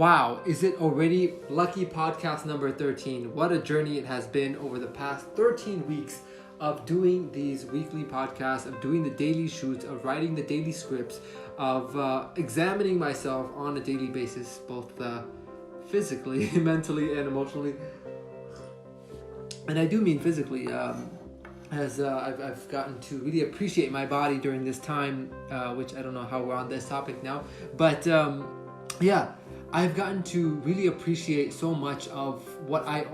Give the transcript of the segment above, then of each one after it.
Wow, is it already lucky podcast number 13? What a journey it has been over the past 13 weeks of doing these weekly podcasts, of doing the daily shoots, of writing the daily scripts, of examining myself on a daily basis, both physically, mentally, and emotionally. And I do mean physically, as I've gotten to really appreciate my body during this time, which I don't know how we're on this topic now, but yeah, I've gotten to really appreciate so much of what I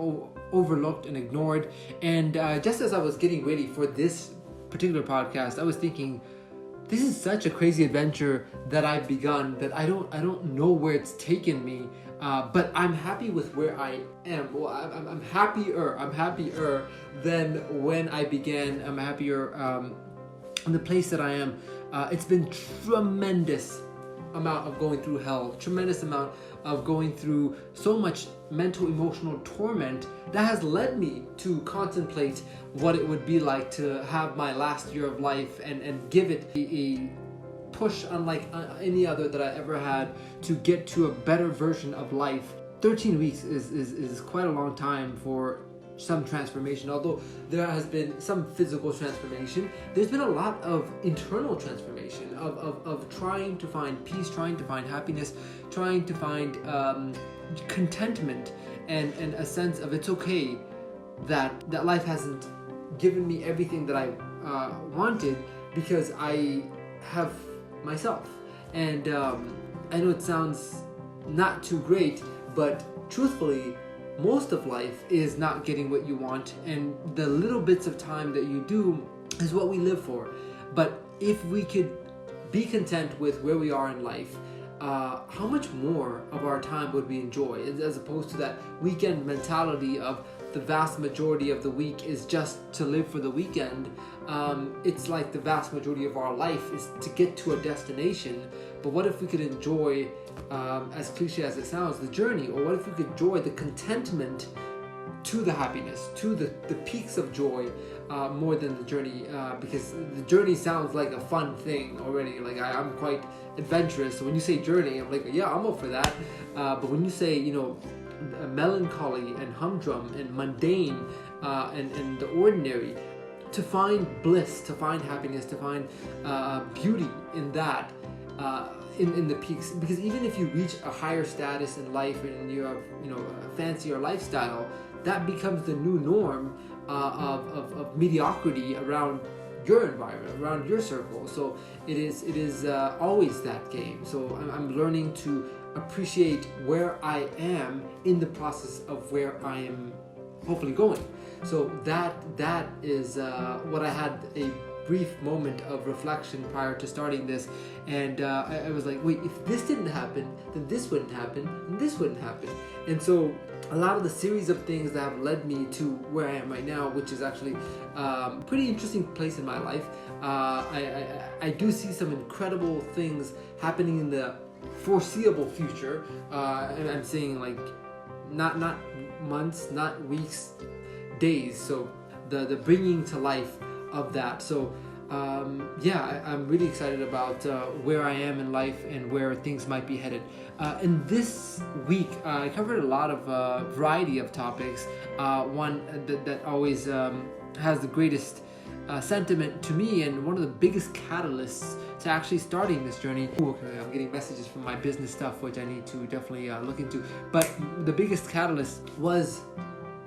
overlooked and ignored. And just as I was getting ready for this particular podcast, I was thinking, this is such a crazy adventure that I've begun that I don't know where it's taken me. But I'm happy with where I am. Well, I'm happier than when I began. I'm happier in the place that I am. It's been tremendous amount of going through hell, tremendous amount of going through so much mental, emotional torment that has led me to contemplate what it would be like to have my last year of life and give it a push unlike any other that I ever had to get to a better version of life. 13 weeks is quite a long time for some transformation. Although there has been some physical transformation, there's been a lot of internal transformation of trying to find peace, trying to find happiness, trying to find contentment and a sense of it's okay that life hasn't given me everything that I wanted, because I have myself. And I know it sounds not too great, but truthfully, most of life is not getting what you want, and the little bits of time that you do is what we live for. But if we could be content with where we are in life, how much more of our time would we enjoy, as opposed to that weekend mentality of the vast majority of the week is just to live for the weekend. It's like the vast majority of our life is to get to a destination. But what if we could enjoy, as cliche as it sounds, the journey? Or what if we could enjoy the contentment to the happiness, to the peaks of joy, more than the journey? Because the journey sounds like a fun thing already. Like I'm quite adventurous. So when you say journey, I'm like, yeah, I'm up for that. But when you say, melancholy and humdrum and mundane and the ordinary, to find bliss, to find happiness, to find beauty in that, in the peaks. Because even if you reach a higher status in life and you have a fancier lifestyle, that becomes the new norm of mediocrity around your environment, around your circle. So it is always that game. So I'm learning to appreciate where I am in the process of where I am hopefully going. So that is what I had a brief moment of reflection prior to starting this, and I was like, wait, if this didn't happen, then this wouldn't happen, and this wouldn't happen. And so a lot of the series of things that have led me to where I am right now, which is actually a pretty interesting place in my life, I do see some incredible things happening in the foreseeable future, and I'm saying like not months, not weeks, days. So the bringing to life of that. So I'm really excited about where I am in life and where things might be headed. In this week, I covered a lot of variety of topics. One that always has the greatest sentiment to me, and one of the biggest catalysts to actually starting this journey. Okay, I'm getting messages from my business stuff, which I need to definitely look into. But the biggest catalyst was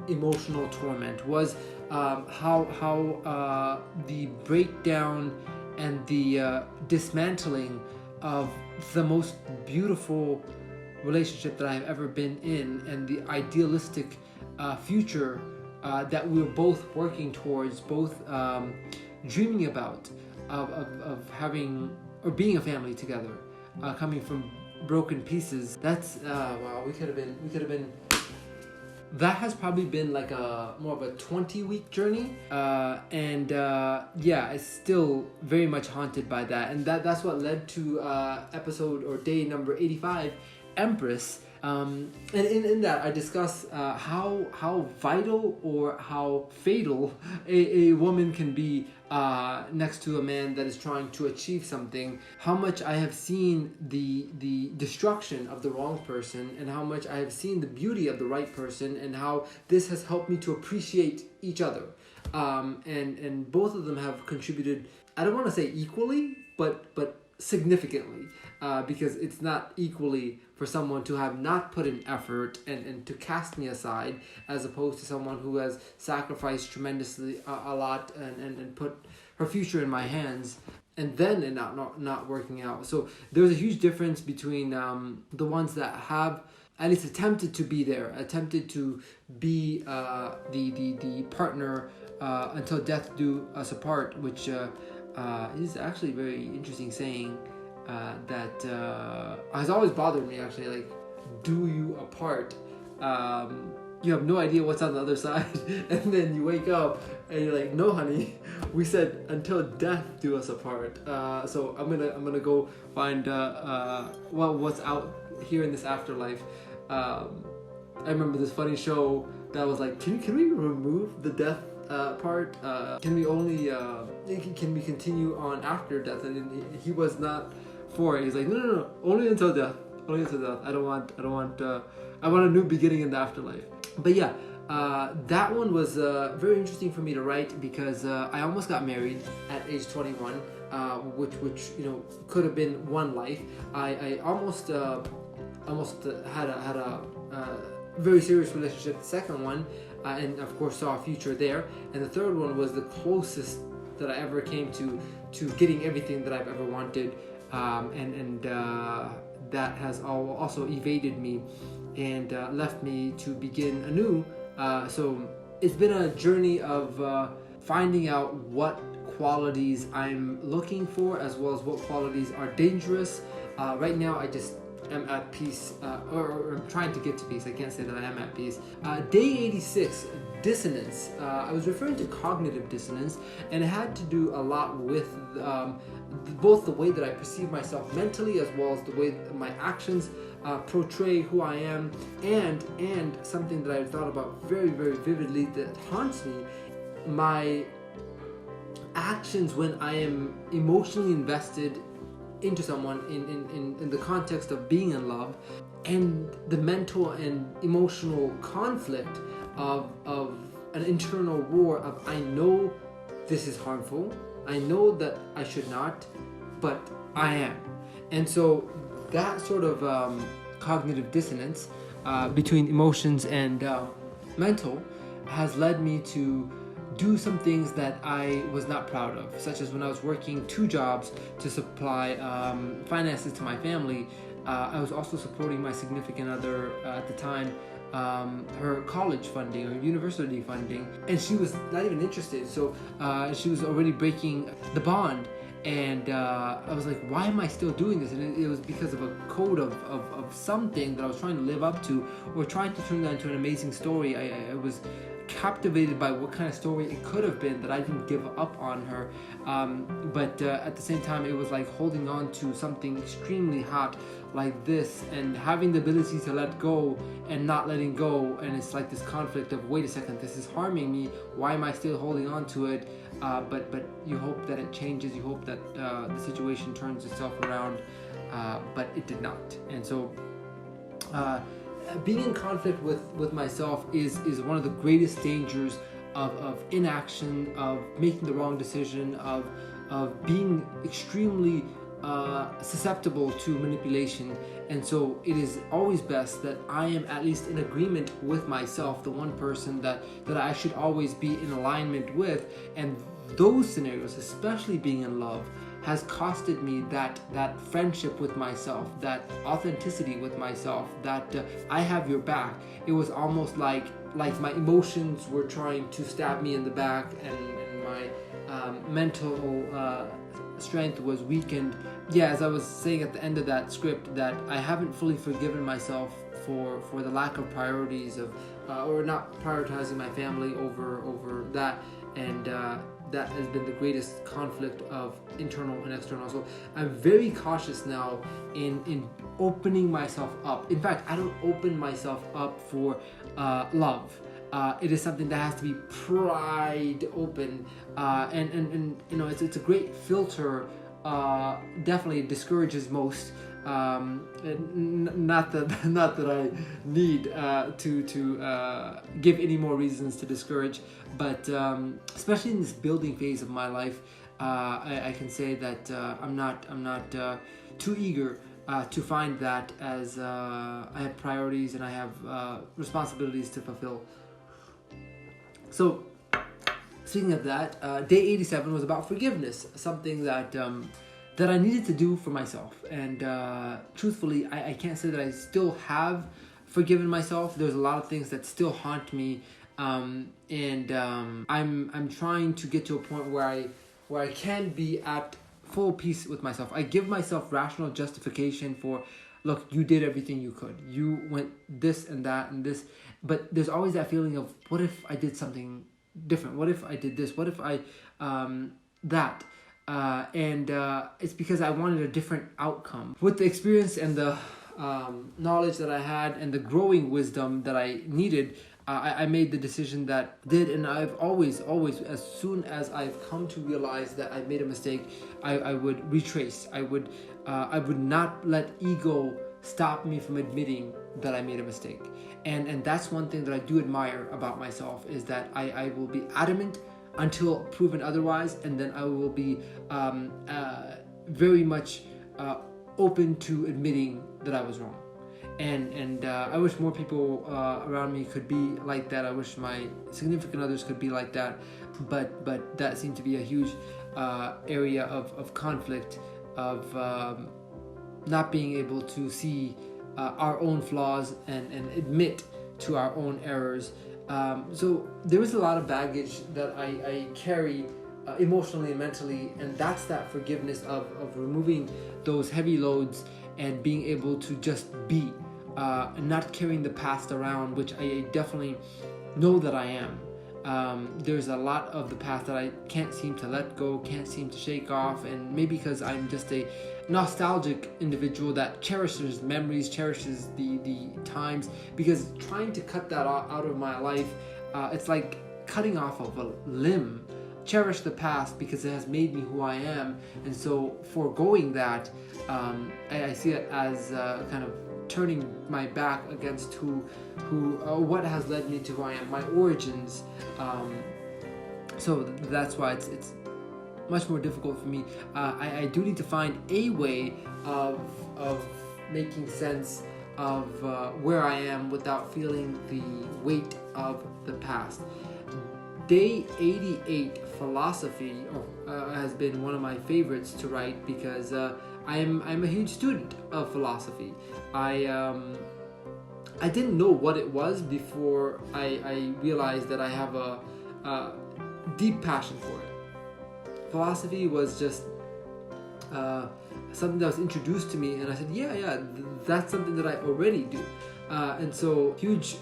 emotional torment, was how the breakdown and the dismantling of the most beautiful relationship that I've ever been in, and the idealistic future that we were both working towards, both dreaming about, of having or being a family together, coming from broken pieces. That's wow, we could have been. That has probably been like more of a 20-week journey, and it's still very much haunted by that, and that's what led to episode or day number 85, Empress, And in that, I discuss how vital or how fatal a woman can be next to a man that is trying to achieve something. How much I have seen the destruction of the wrong person, and how much I have seen the beauty of the right person, and how this has helped me to appreciate each other. And both of them have contributed. I don't want to say equally, but significantly, because it's not equally for someone to have not put in effort and to cast me aside, as opposed to someone who has sacrificed tremendously a lot and put her future in my hands, and then it not working out. So there's a huge difference between the ones that have at least attempted to be there, attempted to be the partner until death do us apart, which is actually a very interesting saying that has always bothered me, actually. Like, do you apart? You have no idea what's on the other side, and then you wake up and you're like, no honey, we said until death do us apart. So I'm gonna go find what's out here in this afterlife. I remember this funny show that was like, can we remove the death part? Can we only can we continue on after death? And he was not for it. He's like, no, only until death. Only until death. I want a new beginning in the afterlife. But yeah, that one was very interesting for me to write, because I almost got married at age 21, which could have been one life. I almost had a very serious relationship, the second one, and of course saw a future there. And the third one was the closest that I ever came to getting everything that I've ever wanted, and that has also evaded me and left me to begin anew. So it's been a journey of finding out what qualities I'm looking for, as well as what qualities are dangerous. Right now, I just am at peace, or I'm trying to get to peace. I can't say that I am at peace. Day 86, dissonance. I was referring to cognitive dissonance, and it had to do a lot with both the way that I perceive myself mentally, as well as the way that my actions portray who I am, and something that I thought about very, very vividly that haunts me: my actions when I am emotionally invested into someone in the context of being in love, and the mental and emotional conflict of an internal war of, I know this is harmful, I know that I should not, but I am. And so that sort of cognitive dissonance between emotions and mental has led me to do some things that I was not proud of, such as when I was working 2 jobs to supply finances to my family. I was also supporting my significant other at the time, her college funding or university funding, and she was not even interested. So she was already breaking the bond, and I was like, why am I still doing this? And it was because of a code of something that I was trying to live up to, or trying to turn that into an amazing story. I was captivated by what kind of story it could have been, that I didn't give up on her, but at the same time, it was like holding on to something extremely hot like this, and having the ability to let go and not letting go. And it's like this conflict of, wait a second, this is harming me, why am I still holding on to it? But you hope that it changes, you hope that the situation turns itself around, but it did not. And so being in conflict with myself is one of the greatest dangers of inaction, of making the wrong decision, of being extremely susceptible to manipulation. And so it is always best that I am at least in agreement with myself, the one person that I should always be in alignment with. And those scenarios, especially being in love, has costed me that friendship with myself, that authenticity with myself, that I have your back. It was almost like my emotions were trying to stab me in the back, and my mental strength was weakened. Yeah, as I was saying at the end of that script, that I haven't fully forgiven myself for the lack of priorities of or not prioritizing my family over that. And that has been the greatest conflict of internal and external. So I'm very cautious now in opening myself up. In fact, I don't open myself up for love. It is something that has to be pried open, and it's a great filter. Definitely discourages most. Not that I need to give any more reasons to discourage, but especially in this building phase of my life, I can say that I'm not too eager to find that, as I have priorities and I have responsibilities to fulfill. So, speaking of that, day 87 was about forgiveness, something that I needed to do for myself. And truthfully, I can't say that I still have forgiven myself. There's a lot of things that still haunt me, and I'm trying to get to a point where I can be at full peace with myself. I give myself rational justification for, look, you did everything you could. You went this and that and this. But there's always that feeling of, what if I did something different? What if I did this? What if I that? And it's because I wanted a different outcome. With the experience and the knowledge that I had and the growing wisdom that I needed, I made the decision that did, and I've always, as soon as I've come to realize that I made a mistake, I would retrace. I would not let ego stop me from admitting that I made a mistake. And that's one thing that I do admire about myself, is that I will be adamant until proven otherwise, and then I will be very much open to admitting that I was wrong. And I wish more people around me could be like that. I wish my significant others could be like that, but that seemed to be a huge area of conflict, of not being able to see our own flaws and admit to our own errors. So there is a lot of baggage that I carry emotionally and mentally, and that's that forgiveness of removing those heavy loads and being able to just be, and not carrying the past around, which I definitely know that I am. There's a lot of the past that I can't seem to let go, can't seem to shake off, and maybe because I'm just a nostalgic individual that cherishes memories, cherishes the times, because trying to cut that out of my life, it's like cutting off of a limb. Cherish the past because it has made me who I am, and so foregoing that, I see it as kind of turning my back against what has led me to who I am, my origins. So that's why it's much more difficult for me. I do need to find a way of making sense of where I am without feeling the weight of the past. Day 88, philosophy, has been one of my favorites to write because I'm a huge student of philosophy. I didn't know what it was before I realized that I have a deep passion for it. Philosophy was just something that was introduced to me, and I said, yeah, that's something that I already do. And so huge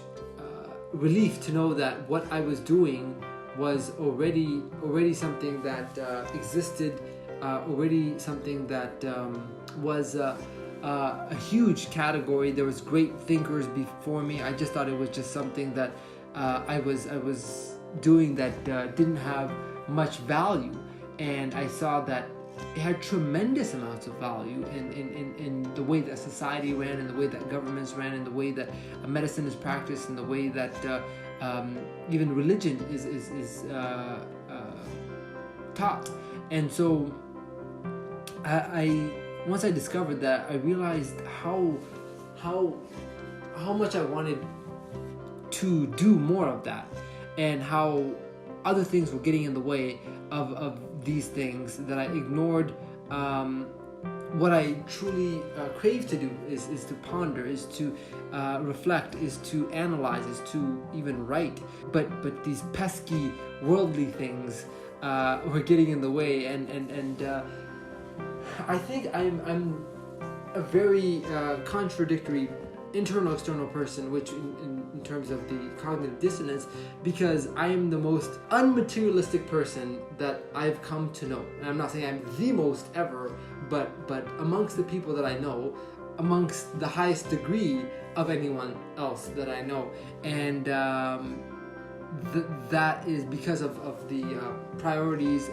relief to know that what I was doing was already something that existed, already something that was a huge category. There was great thinkers before me. I just thought it was just something that I was doing that didn't have much value, and I saw that it had tremendous amounts of value in the way that society ran, in the way that governments ran, in the way that medicine is practiced, in the way that even religion is taught. And so I once I discovered that, I realized how much I wanted to do more of that, and how other things were getting in the way of these things, that I ignored. What I truly crave to do is to ponder, is to reflect, is to analyze, is to even write. But these pesky worldly things were getting in the way, and I think I'm a very contradictory internal external person, which in terms of the cognitive dissonance, because I am the most unmaterialistic person that I've come to know. And I'm not saying I'm the most ever, but amongst the people that I know, amongst the highest degree of anyone else that I know. And that is because of the priorities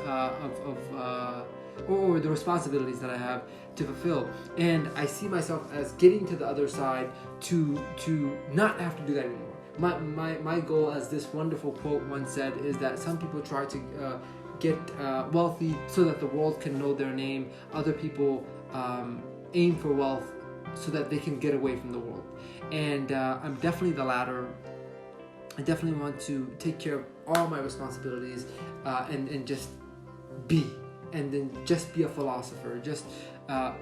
or the responsibilities that I have to fulfill. And I see myself as getting to the other side to not have to do that anymore. My goal, as this wonderful quote once said, is that some people try to get wealthy so that the world can know their name. Other people aim for wealth so that they can get away from the world. And I'm definitely the latter. I definitely want to take care of all my responsibilities and just be. And then just be a philosopher, just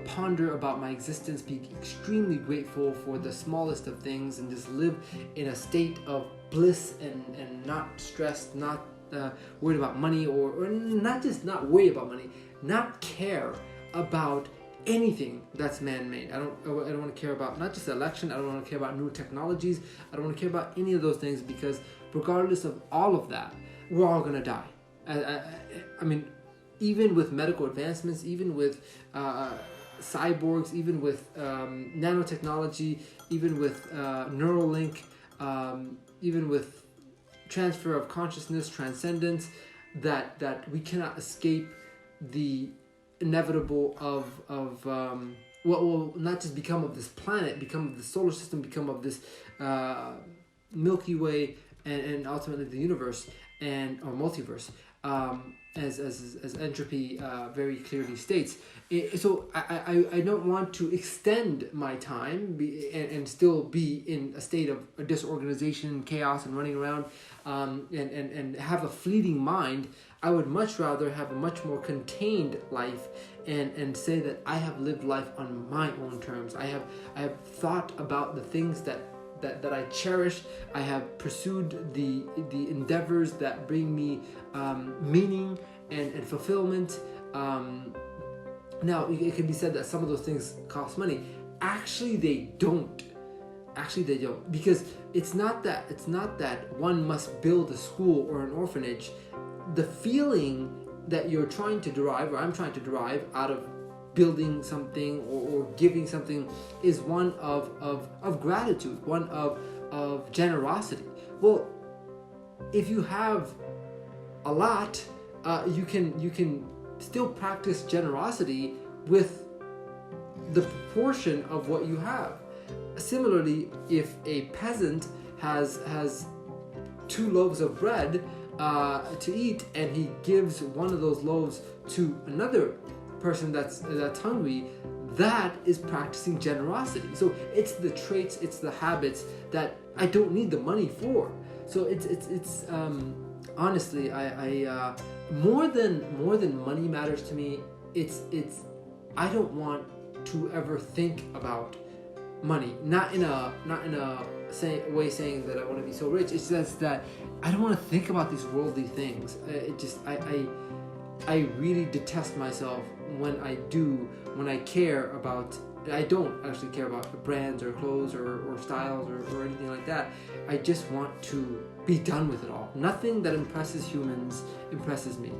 ponder about my existence, be extremely grateful for the smallest of things, and just live in a state of bliss and not stressed, not worried about money, or not just not worry about money, not care about anything that's man-made. I don't want to care about not just the election. I don't want to care about new technologies. I don't want to care about any of those things, because regardless of all of that, we're all gonna die. I mean, even with medical advancements, even with cyborgs, even with nanotechnology, even with Neuralink, even with transfer of consciousness, transcendence, that we cannot escape the inevitable of what will not just become of this planet, become of the solar system, become of this Milky Way, and ultimately the universe or multiverse. As entropy very clearly states. So I don't want to extend my time and still be in a state of disorganization, chaos, and running around and have a fleeting mind. I would much rather have a much more contained life and say that I have lived life on my own terms. I have thought about the things that I cherish. I have pursued the endeavors that bring me meaning and fulfillment. Now, it can be said that some of those things cost money. Actually, they don't. Because it's not that one must build a school or an orphanage. The feeling that you're trying to derive, or I'm trying to derive, out of building something or giving something is one of gratitude, one of generosity. Well, if you have a lot, you can still practice generosity with the proportion of what you have. Similarly, if a peasant has 2 loaves of bread to eat, and he gives one of those loaves to another person that's hungry, that is practicing generosity. So it's the traits, it's the habits that I don't need the money for. So it's honestly, I more than money matters to me. It's I don't want to ever think about money, not in a way saying that I want to be so rich. It's just that I don't want to think about these worldly things. I really detest myself when I care about. I don't actually care about brands or clothes or styles or anything like that. I just want to be done with it all. Nothing that impresses humans impresses me.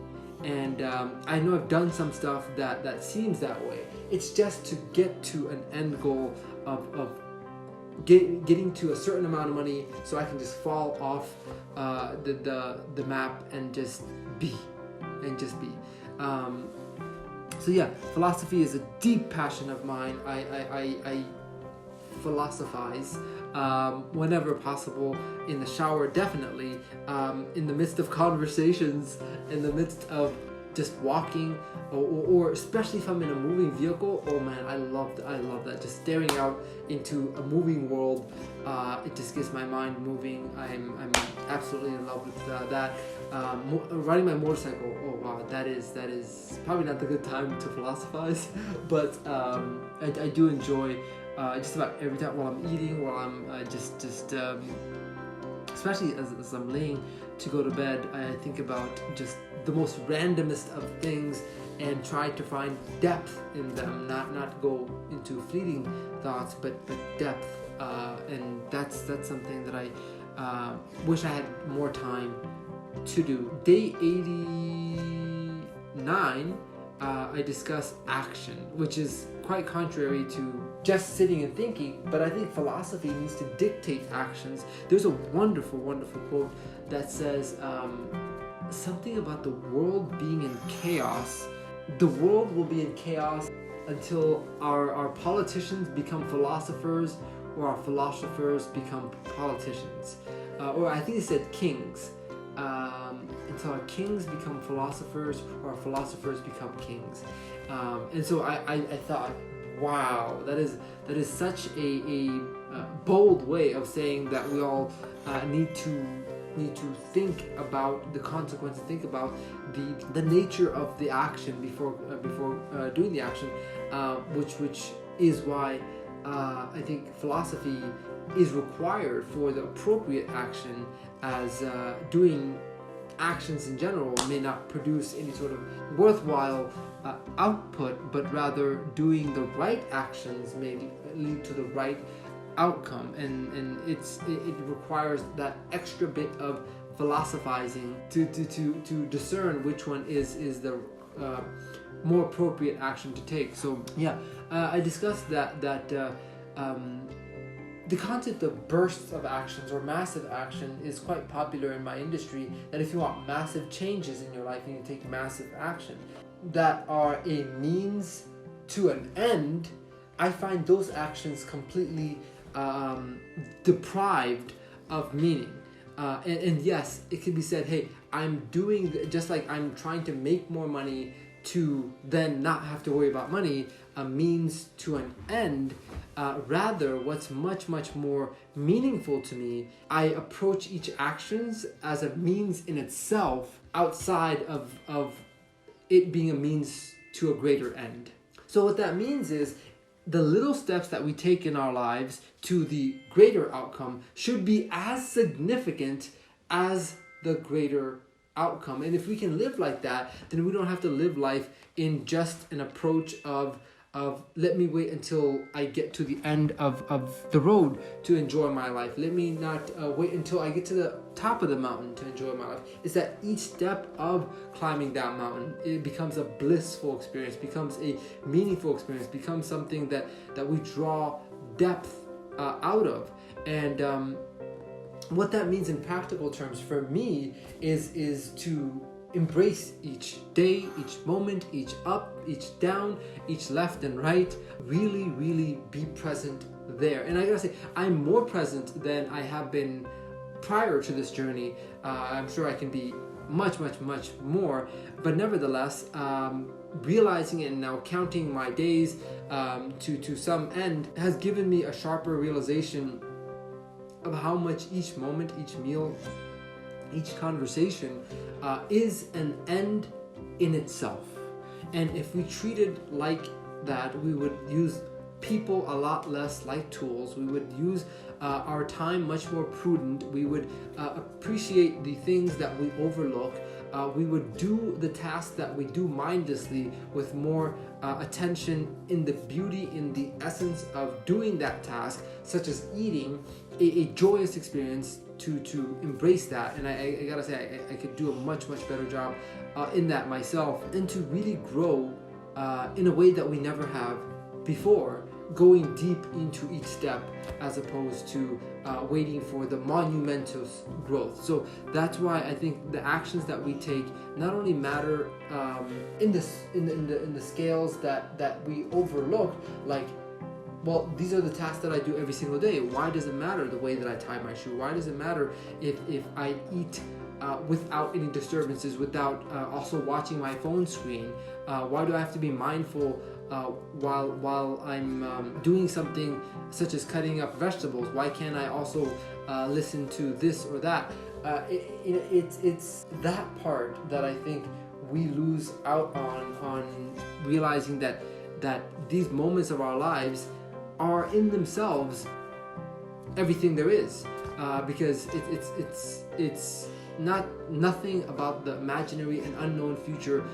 And I know I've done some stuff that seems that way. It's just to get to an end goal of getting to a certain amount of money so I can just fall off the map and just be. So yeah, philosophy is a deep passion of mine. I philosophize whenever possible, in the shower definitely, in the midst of conversations, in the midst of just walking, or especially if I'm in a moving vehicle. Oh man, I love that. Just staring out into a moving world, it just gets my mind moving. I'm absolutely in love with that. Riding my motorcycle, oh wow, that is probably not the good time to philosophize, but I do enjoy just about every time while I'm eating, while I'm especially as I'm laying to go to bed, I think about just the most randomest of things and try to find depth in them, not go into fleeting thoughts, but depth and that's something that I wish I had more time to do. Day 89, I discuss action, which is quite contrary to just sitting and thinking, but I think philosophy needs to dictate actions. There's a wonderful, wonderful quote that says something about the world being in chaos. The world will be in chaos until our politicians become philosophers, or our philosophers become politicians. Or I think it said kings. Until our kings become philosophers, or our philosophers become kings. And so I thought, wow, that is such a bold way of saying that we all need to think about the consequence, think about the nature of the action before doing the action, which is why I think philosophy is required for the appropriate action, as doing actions in general may not produce any sort of worthwhile output, but rather doing the right actions may lead to the right outcome, and it requires that extra bit of philosophizing to discern which one is the more appropriate action to take. So I discussed that the concept of bursts of actions or massive action is quite popular in my industry, that if you want massive changes in your life, you need to take massive action that are a means to an end. I find those actions completely deprived of meaning. And yes, it can be said, hey, I'm doing, just like I'm trying to make more money to then not have to worry about money, a means to an end. Rather, what's much, much more meaningful to me, I approach each actions as a means in itself, outside of it being a means to a greater end. So what that means is the little steps that we take in our lives to the greater outcome should be as significant as the greater outcome. And if we can live like that, then we don't have to live life in just an approach of let me wait until I get to the end of the road to enjoy my life. Let me not wait until I get to the top of the mountain to enjoy my life. It's that each step of climbing that mountain, it becomes a blissful experience, becomes a meaningful experience, becomes something that we draw depth out of. And what that means in practical terms for me is to embrace each day, each moment, each up, each down, each left and right. Really, really be present there. And I gotta say, I'm more present than I have been prior to this journey. I'm sure I can be much, much, much more. But nevertheless, realizing it and now counting my days to some end has given me a sharper realization of how much each moment, each meal, each conversation is an end in itself. And if we treated like that, we would use people a lot less like tools. We would use our time much more prudent. We would appreciate the things that we overlook. We would do the tasks that we do mindlessly with more attention in the beauty, in the essence of doing that task, such as eating, a joyous experience, to embrace that. And I gotta say, I could do a much, much better job in that myself, and to really grow in a way that we never have before, going deep into each step as opposed to waiting for the monumental growth. So that's why I think the actions that we take not only matter in the scales that we overlook, like, well, these are the tasks that I do every single day. Why does it matter the way that I tie my shoe? Why does it matter if I eat without any disturbances, without also watching my phone screen? Why do I have to be mindful while I'm doing something such as cutting up vegetables? Why can't I also listen to this or that? It's that part that I think we lose out on realizing that these moments of our lives are in themselves everything there is, because it's nothing about the imaginary and unknown future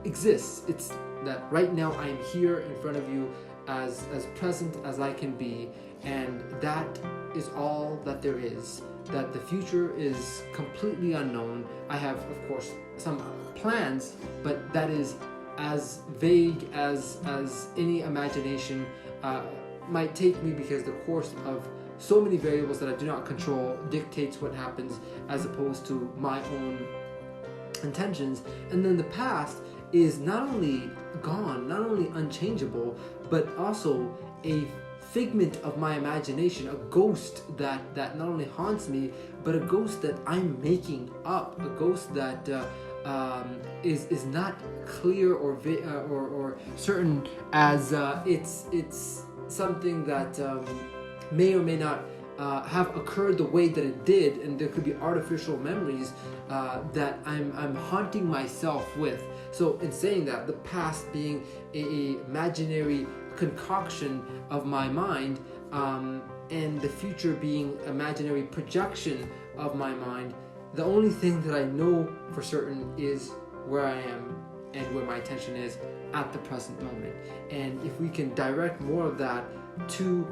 exists. It's that right now I am here in front of you, as present as I can be, and that is all that there is. That the future is completely unknown. I have, of course, some plans, but that is as vague as any imagination might take me, because the course of so many variables that I do not control dictates what happens, as opposed to my own intentions. And then the past is not only gone, not only unchangeable, but also a figment of my imagination, a ghost that not only haunts me, but a ghost that I'm making up, a ghost that is not clear or certain, as it's something that may or may not have occurred the way that it did, and there could be artificial memories that I'm haunting myself with. So in saying that, the past being a imaginary concoction of my mind, and the future being imaginary projection of my mind, the only thing that I know for certain is where I am and where my attention is at the present moment. And if we can direct more of that to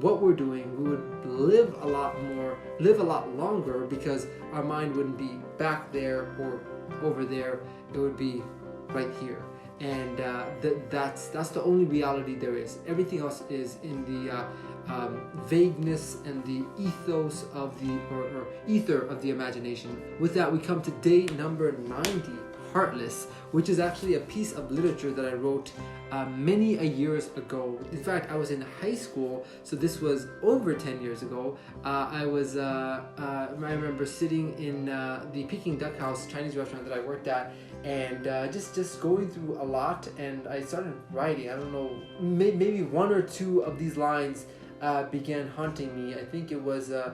what we're doing, we would live a lot longer, because our mind wouldn't be back there or over there. It would be right here. And that's the only reality there is. Everything else is in the vagueness and the ethos of the or ether of the imagination. With that, we come to day number 90, Heartless, which is actually a piece of literature that I wrote many a years ago. In fact, I was in high school, so this was over 10 years ago. I remember sitting in the Peking Duck House Chinese restaurant that I worked at, and just going through a lot, and I started writing. I don't know, maybe one or two of these lines began haunting me. I think it was the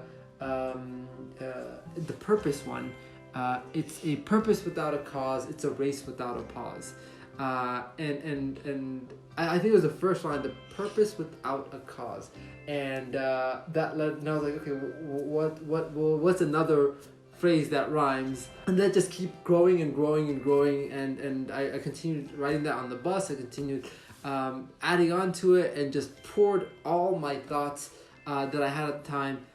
purpose one. It's a purpose without a cause. It's a race without a pause. And I think it was the first line, the purpose without a cause. And that led, and I was like, okay, what's another phrase that rhymes? And that just keep growing and growing and growing. And I continued writing that on the bus. I continued adding on to it, and just poured all my thoughts that I had at the time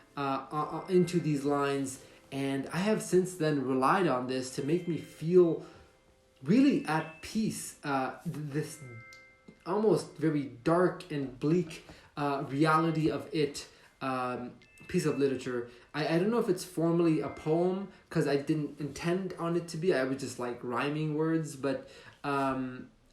into these lines. And I have since then relied on this to make me feel really at peace. This almost very dark and bleak reality of it, piece of literature. I don't know if it's formally a poem, because I didn't intend on it to be. I was just like rhyming words, but I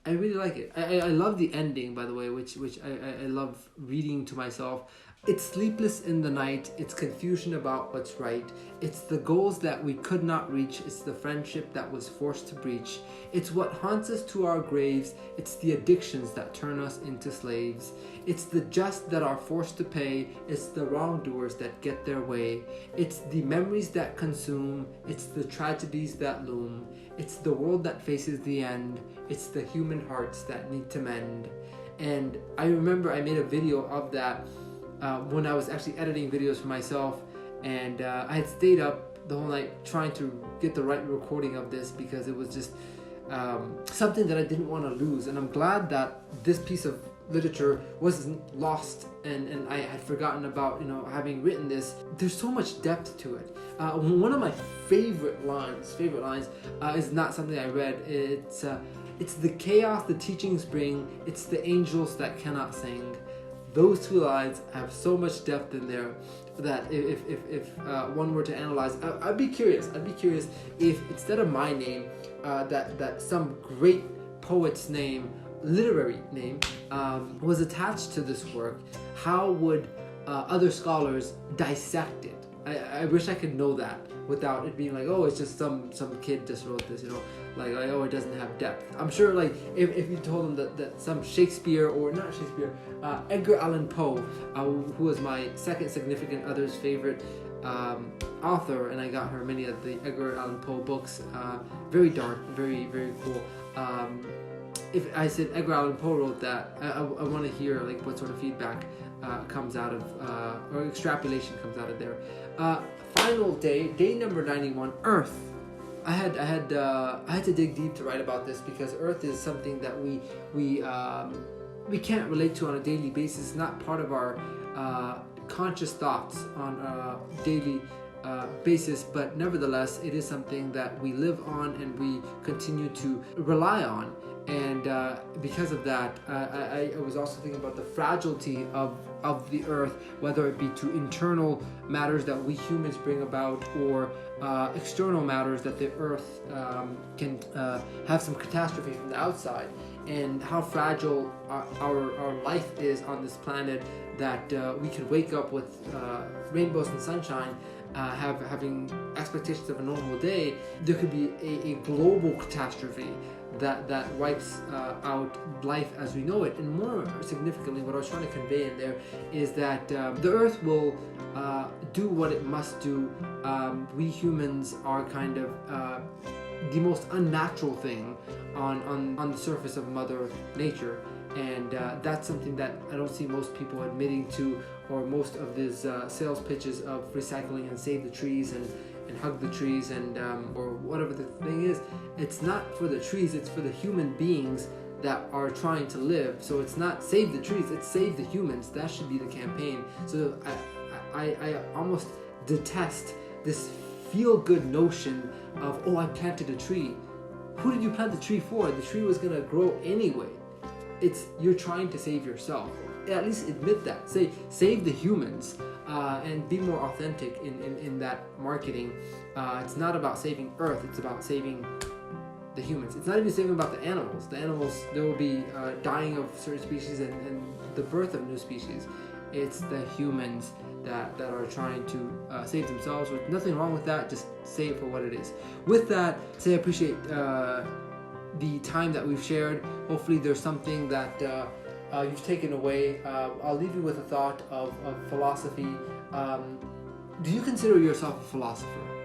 really like it. I love the ending, by the way, which I love reading to myself. It's sleepless in the night, it's confusion about what's right, it's the goals that we could not reach, it's the friendship that was forced to breach, it's what haunts us to our graves, it's the addictions that turn us into slaves, it's the just that are forced to pay, it's the wrongdoers that get their way, it's the memories that consume, it's the tragedies that loom, it's the world that faces the end, it's the human hearts that need to mend. And I remember I made a video of that when I was actually editing videos for myself, and I had stayed up the whole night trying to get the right recording of this, because it was just something that I didn't want to lose. And I'm glad that this piece of literature wasn't lost, and I had forgotten about having written this. There's so much depth to it. One of my favorite lines is not something I read. It's the chaos the teachings bring, it's the angels that cannot sing. Those two lines have so much depth in there that if one were to analyze, I'd be curious if instead of my name, that some great poet's name, literary name, was attached to this work. How would other scholars dissect it? I wish I could know that without it being like, oh, it's just some kid just wrote this, like, oh, it doesn't have depth. I'm sure, like, if you told them that some Shakespeare, or not Shakespeare, Edgar Allan Poe, who was my second significant other's favorite author, and I got her many of the Edgar Allan Poe books, very dark, very, very cool. If I said Edgar Allan Poe wrote that, I want to hear like what sort of feedback comes out of, or extrapolation comes out of there. Final day number 91, Earth. I had to dig deep to write about this, because Earth is something that we we can't relate to on a daily basis. It's not part of our conscious thoughts on a daily basis, but nevertheless it is something that we live on and we continue to rely on. And because of that, I was also thinking about the fragility of the earth, whether it be to internal matters that we humans bring about, or external matters that the earth can have some catastrophe from the outside, and how fragile our life is on this planet, that we could wake up with rainbows and sunshine, having expectations of a normal day. There could be a global catastrophe that wipes out life as we know it. And more significantly, what I was trying to convey in there is that the earth will do what it must do. We humans are kind of the most unnatural thing on the surface of Mother Nature. And that's something that I don't see most people admitting to, or most of these sales pitches of recycling and save the trees and hug the trees and or whatever the thing is. It's not for the trees, it's for the human beings that are trying to live. So it's not save the trees, it's save the humans. That should be the campaign. So I almost detest this feel-good notion of, oh, I planted a tree. Who did you plant the tree for? The tree was going to grow anyway. You're trying to save yourself. At least admit that. Say save the humans, and be more authentic in that marketing. It's not about saving Earth. It's about saving the humans. It's not even saving about the animals. The animals, there will be dying of certain species and the birth of new species. It's the humans that are trying to save themselves. With nothing wrong with that. Just say it for what it is. With that, I appreciate the time that we've shared. Hopefully there's something that you've taken away. I'll leave you with a thought of philosophy. Do you consider yourself a philosopher?